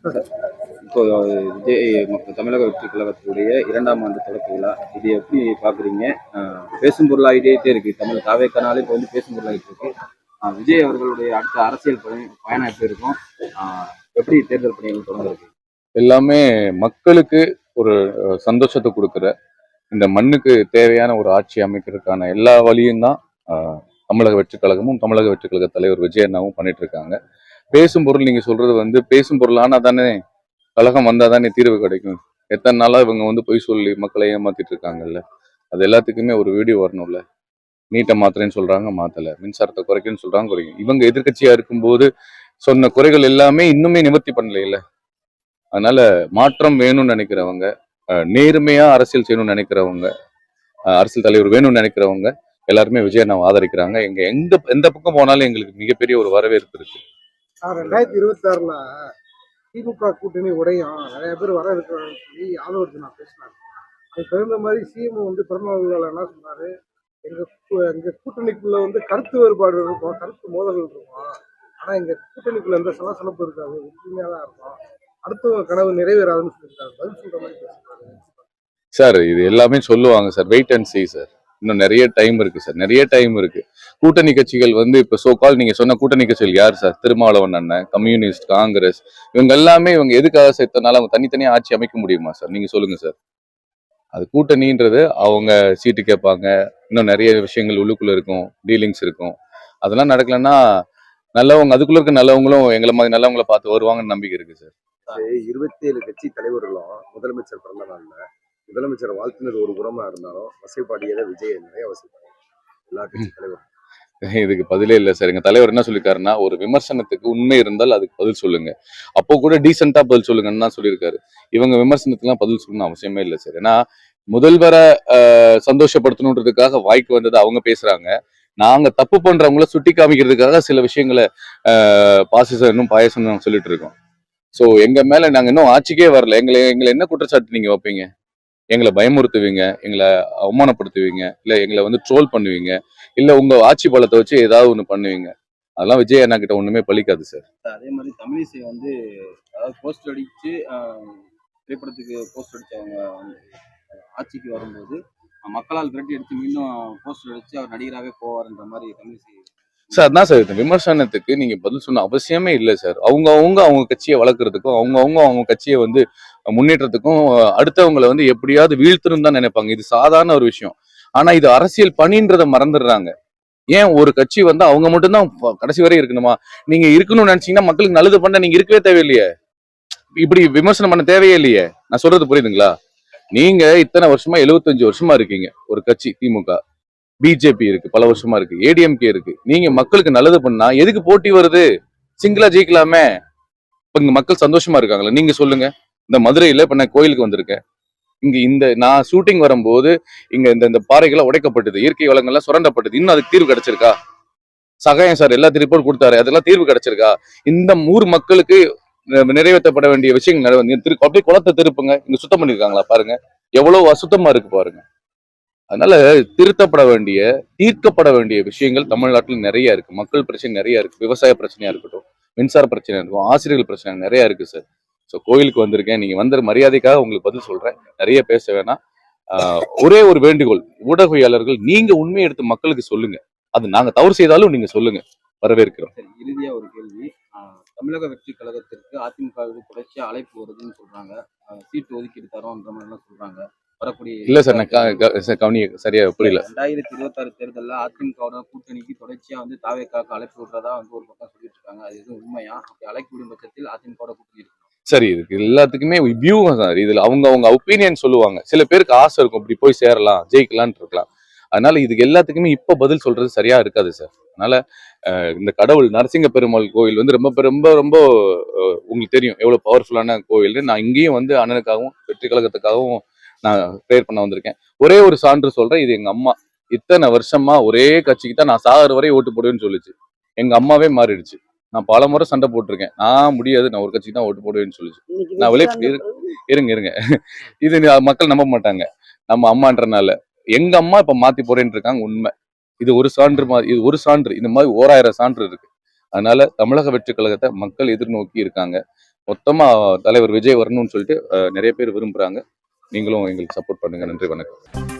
இப்போ தமிழக வெற்றி கழகத்துடைய 2ஆம் ஆண்டு தொடக்க விழா, இது எப்படி பார்க்குறீங்க? பேசும் பொருளாகிட்டே இருக்கு. தமிழ் தாவேக்கானாலே இப்போ வந்து பேசும் பொருளாகிட்டு இருக்கு. விஜய் அவர்களுடைய அடுத்த அரசியல் பயணம் எப்படி இருக்கும்? எப்படி தேர்தல் பணிகள் தொடங்குறது? எல்லாமே மக்களுக்கு ஒரு சந்தோஷத்தை கொடுக்குற இந்த மண்ணுக்கு தேவையான ஒரு ஆட்சி அமைக்கிறதுக்கான எல்லா வழியும் தான் தமிழக வெற்றி கழகமும் தமிழக வெற்றி கழக தலைவர் விஜய் அண்ணாவும் பண்ணிட்டு இருக்காங்க. பேசும் பொருள் நீங்க சொல்றது வந்து பேசும் பொருள் ஆனா தானே கழகம் வந்தா தானே தீர்வு கிடைக்கும். எத்தனை நாளா இவங்க வந்து பொய் சொல்லி மக்களை ஏமாத்திட்டு இருக்காங்கல்ல, அது எல்லாத்துக்குமே ஒரு வீடியோ வரணும்ல. நீட்டை மாத்திரன்னு சொல்றாங்க, மாத்தல. மின்சாரத்தை குறைக்குன்னு சொல்றாங்க, குறைக்கும். இவங்க எதிர்கட்சியா இருக்கும்போது சொன்ன குறைகள் எல்லாமே இன்னுமே நிவர்த்தி பண்ணல. அதனால மாற்றம் வேணும்னு நினைக்கிறவங்க, நேர்மையா அரசியல் செய்யணும்னு நினைக்கிறவங்க, அரசியல் தலைவர் வேணும்னு நினைக்கிறவங்க எல்லாருமே விஜய் நான் ஆதரிக்கிறாங்க. எந்த பக்கம் போனாலும் எங்களுக்கு மிகப்பெரிய ஒரு வரவேற்பு இருக்கு. 2026ல திமுக கூட்டணி உடையும் நிறைய பேர் வர இருக்கிறாங்கன்னு சொல்லி ஆதரவு பேசினாரு. அதுக்கு தகுந்த மாதிரி சிஎம் வந்து பிறந்தநாள் என்ன சொன்னாரு, எங்க கூட்டணிக்குள்ள வந்து கருத்து வேறுபாடு இருக்கும், கருத்து மோதல்கள் இருக்கும். ஆனா எங்க கூட்டணிக்குள்ள எந்த சலசலப்பு இருக்காது, ஒற்றுமையா தான் இருக்கும், அடுத்தவங்க கனவு நிறைவேறாதுன்னு சொல்லியிருக்காரு. பதில் சொல்ற மாதிரி பேசுறாரு. சார் இது எல்லாமே சொல்லுவாங்க sir, wait and see sir. இன்னும் நிறைய டைம் இருக்கு சார், நிறைய டைம் இருக்கு. கூட்டணி கட்சிகள் வந்து இப்ப சோகால் நீங்க சொன்ன கூட்டணி கட்சிகள் யார் சார்? திருமாவளவன் அண்ணன், கம்யூனிஸ்ட், காங்கிரஸ், இவங்க எல்லாமே இவங்க எதுக்காக சேர்த்தனால அவங்க தனித்தனியா ஆட்சி அமைக்க முடியுமா சார்? நீங்க சொல்லுங்க சார். அது கூட்டணின்றது அவங்க சீட்டு கேட்பாங்க, இன்னும் நிறைய விஷயங்கள் உள்ளுக்குள்ள இருக்கும், டீலிங்ஸ் இருக்கும். அதெல்லாம் நடக்கலன்னா நல்லவங்க அதுக்குள்ள இருக்க நல்லவங்களும் எங்களை மாதிரி நல்லவங்களை பார்த்து வருவாங்கன்னு நம்பிக்கை இருக்கு சார். 27 கட்சி தலைவர்களும் முதலமைச்சர் பிறந்த நாள்ல முதலமைச்சர் வாழ்த்துனது ஒரு புறமா இருந்தாலும் வசைப்பாடியதை விஜய் நிறைய வசைப்பாடு எல்லா கட்சி தலைவரும். இதுக்கு பதிலே இல்லை சார். எங்க தலைவர் என்ன சொல்லியிருக்காருன்னா, ஒரு விமர்சனத்துக்கு உண்மை இருந்தால் அதுக்கு பதில் சொல்லுங்க, அப்போ கூட டீசெண்டா பதில் சொல்லுங்கன்னு தான் சொல்லியிருக்காரு. இவங்க விமர்சனத்துக்குலாம் பதில் சொல்லணும்னு அவசியமே இல்லை சார். ஏன்னா முதல்வரை சந்தோஷப்படுத்தணுன்றதுக்காக வாய்க்கு வந்தது அவங்க பேசுறாங்க. நாங்க தப்பு பண்றவங்கள சுட்டி காமிக்கிறதுக்காக சில விஷயங்களை பாசிசம் இன்னும் பாயசம் சொல்லிட்டு இருக்கோம். ஸோ எங்க மேல நாங்க இன்னும் ஆட்சிக்கே வரல. எங்களை என்ன குற்றச்சாட்டு நீங்க வைப்பீங்க? எங்களை பயமுறுத்துவீங்க, எங்களை அவமானப்படுத்துவீங்க, இல்ல எங்களை வந்து ட்ரோல் பண்ணுவீங்க, இல்ல உங்க ஆட்சி பலத்தை வச்சு ஏதாவது ஒண்ணு பண்ணுவீங்க. அதெல்லாம் விஜய் அண்ணா கிட்ட ஒண்ணுமே பலிக்காது சார். அதே மாதிரி தமிழிசை வந்து அதாவது போஸ்டர் அடிச்சு திரைப்படத்துக்கு போஸ்டர் அடிச்சவங்க ஆட்சிக்கு வரும்போது மக்களால் விரட்டி அடிச்சு மீண்டும் போஸ்டர் அடிச்சு அவர் நடிகராகவே போவார்ன்ற மாதிரி தமிழிசை சார். அதான் சார், இந்த விமர்சனத்துக்கு நீங்க பதில் சொன்ன அவசியமே இல்லை சார். அவங்க கட்சியை வளர்க்கறதுக்கும் அவங்க கட்சியை வந்து முன்னேற்றத்துக்கும் அடுத்தவங்களை வந்து எப்படியாவது வீழ்த்தணும் தான் நினைப்பாங்க. இது சாதாரண ஒரு விஷயம். ஆனா இது அரசியல் பணின்றதை மறந்துடுறாங்க. ஏன் ஒரு கட்சி வந்து அவங்க மட்டும்தான் கடைசி வரை இருக்கணுமா? நீங்க இருக்கணும்னு நினைச்சீங்கன்னா மக்களுக்கு நல்லது பண்ண நீங்க இருக்கவே தேவையில்லையே, இப்படி விமர்சனம் பண்ண தேவையே இல்லையே. நான் சொல்றது புரியுதுங்களா? நீங்க இத்தனை வருஷமா 75 வருஷமா இருக்கீங்க ஒரு கட்சி. திமுக, பிஜேபி இருக்கு, பல வருஷமா இருக்கு, ஏடிஎம்கே இருக்கு. நீங்க மக்களுக்கு நல்லது பண்ணா எதுக்கு போட்டி வருது? சிங்கிளா ஜெயிக்கலாமே. இப்ப இங்க மக்கள் சந்தோஷமா இருக்காங்களா? நீங்க சொல்லுங்க. இந்த மதுரையில இப்ப நான் கோயிலுக்கு வந்திருக்கேன். இங்க நான் ஷூட்டிங் வரும்போது இங்க இந்த பாறைகளை உடைக்கப்பட்டது, இயற்கை வளங்கள்லாம் சுரண்டப்பட்டது. இன்னும் அதுக்கு தீர்வு கிடைச்சிருக்கா? சகாயம் சார் எல்லா ரிப்போர்ட் கொடுத்தாரு, அதெல்லாம் தீர்வு கிடைச்சிருக்கா? இந்த ஊர் மக்களுக்கு நிறைவேற்றப்பட வேண்டிய விஷயங்கள் அப்படியே குளத்தை திருப்புங்க, இங்க சுத்தம் பண்ணிருக்காங்களா பாருங்க, எவ்வளவு அசுத்தமா இருக்கு பாருங்க. அதனால திருத்தப்பட வேண்டிய, தீர்க்கப்பட வேண்டிய விஷயங்கள் தமிழ்நாட்டில் நிறைய இருக்கு. மக்கள் பிரச்சனை நிறைய இருக்கு. விவசாய பிரச்சனையா இருக்கட்டும், மின்சார பிரச்சனையா இருக்கும், ஆசிரியர்கள் பிரச்சனை நிறைய இருக்கு சார். ஸோ கோயிலுக்கு வந்திருக்கேன், நீங்க வந்த மரியாதைக்காக உங்களுக்கு பதில் சொல்றேன், நிறைய பேச வேணாம். ஒரே ஒரு வேண்டுகோள், ஊடகவியாளர்கள் நீங்க உண்மையை எடுத்து மக்களுக்கு சொல்லுங்க. அது நாங்க தவறு செய்தாலும் நீங்க சொல்லுங்க, வரவேற்கிறோம். இறுதியா ஒரு கேள்வி, தமிழக வெற்றி கழகத்திற்கு அதிமுகவுக்கு தொடர்ச்சியா அழைப்பு வருதுன்னு சொல்றாங்க, சீட்டு ஒதுக்கீடு தரோன்ற மாதிரிலாம் சொல்றாங்க. வரக்கூடிய இல்ல சார், நான் கவனிய சரியா புரியல. 2026 தேர்தலில் அதிமுகவோட கூட்டணிக்கு தொடர்ச்சியா வந்து தாவேக்காவுக்கு அழைப்பு விடுறதா வந்து ஒரு பக்கம் சொல்லிட்டு இருக்காங்க. அது எதுவும் உண்மையா? அப்படி அழைப்பு விடும் பட்சத்தில் அதிமுகவோட கூட்டணி இருக்கும். சரி, இதுக்கு எல்லாத்துக்குமே வியூ சார். இதுல அவங்க ஒப்பீனியன் சொல்லுவாங்க. சில பேருக்கு ஆசை இருக்கும், இப்படி போய் சேரலாம், ஜெயிக்கலான் இருக்கலாம். அதனால இதுக்கு எல்லாத்துக்குமே இப்ப பதில் சொல்றது சரியா இருக்காது சார். அதனால இந்த கடவுள் நரசிங்க பெருமாள் கோயில் வந்து ரொம்ப ரொம்ப ரொம்ப உங்களுக்கு தெரியும் எவ்வளவு பவர்ஃபுல்லான கோயில். நான் இங்கேயும் வந்து அண்ணனுக்காகவும் வெற்றி கழகத்துக்காகவும் நான் ப்ரேயர் பண்ண வந்திருக்கேன். ஒரே ஒரு சான்று சொல்றேன், இது எங்க அம்மா இத்தனை வருஷமா ஒரே கட்சிக்கு தான் நான் சாகர வரை ஓட்டு போடுவேன்னு சொல்லிச்சு. எங்க அம்மாவே மாறிடுச்சு. நான் பல முறை சண்டை போட்டிருக்கேன், நான் முடியாது, நான் ஒரு கட்சிக்கு தான் ஓட்டு போடுவேன்னு சொல்லிச்சு. நான் இருங்க இது மக்கள் நம்ப மாட்டாங்க நம்ம அம்மான்றனால. எங்க அம்மா இப்ப மாத்தி போறேன்னு இருக்காங்க, உண்மை. இது ஒரு சான்று மாதிரி, இது ஒரு சான்று, இந்த மாதிரி 1000 சான்று இருக்கு. அதனால தமிழக வெற்றி கழகத்தை மக்கள் எதிர்நோக்கி இருக்காங்க. மொத்தமா தலைவர் விஜய் வரணும்னு சொல்லிட்டு நிறைய பேர் விரும்புறாங்க. நீங்களும் எங்களுக்கு சப்போர்ட் பண்ணுங்க. நன்றி, வணக்கம்.